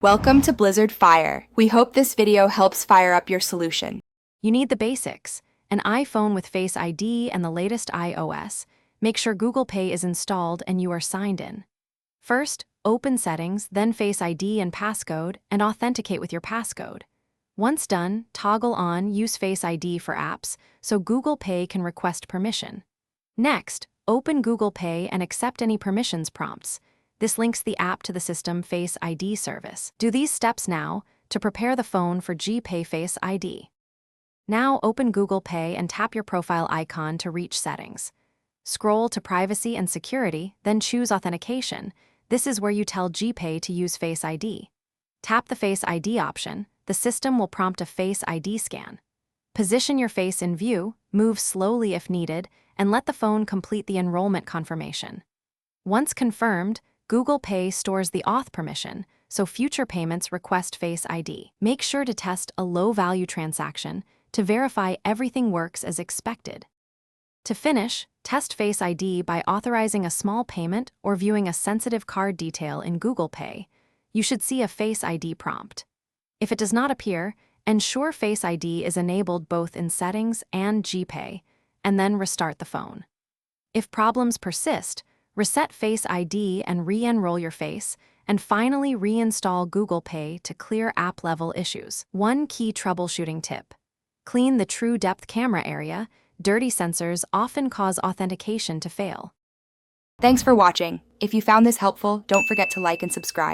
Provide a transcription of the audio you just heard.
Welcome to Blizzard Fire. We hope this video helps fire up your solution. You need the basics: an iPhone with Face ID and the latest iOS. Make sure Google Pay is installed and you are signed in. First, open Settings, then Face ID and passcode, and authenticate with your passcode. Once done, toggle on Use Face ID for apps so Google Pay can request permission. Next, open Google Pay and accept any permissions prompts. This links the app to the system Face ID service. Do these steps now to prepare the phone for Gpay Face ID. Now open Google Pay and tap your profile icon to reach Settings. Scroll to Privacy and Security, then choose Authentication. This is where you tell Gpay to use Face ID. Tap the Face ID option. The system will prompt a Face ID scan. Position your face in view, move slowly if needed, and let the phone complete the enrollment confirmation. Once confirmed, Google Pay stores the auth permission, so future payments request Face ID. Make sure to test a low-value transaction to verify everything works as expected. To finish, test Face ID by authorizing a small payment or viewing a sensitive card detail in Google Pay. You should see a Face ID prompt. If it does not appear, ensure Face ID is enabled both in Settings and Gpay, and then restart the phone. If problems persist, reset Face ID and re-enroll your face, and finally reinstall Google Pay to clear app-level issues. One key troubleshooting tip: clean the true depth camera area. Dirty sensors often cause authentication to fail. Thanks for watching. If you found this helpful, don't forget to like and subscribe.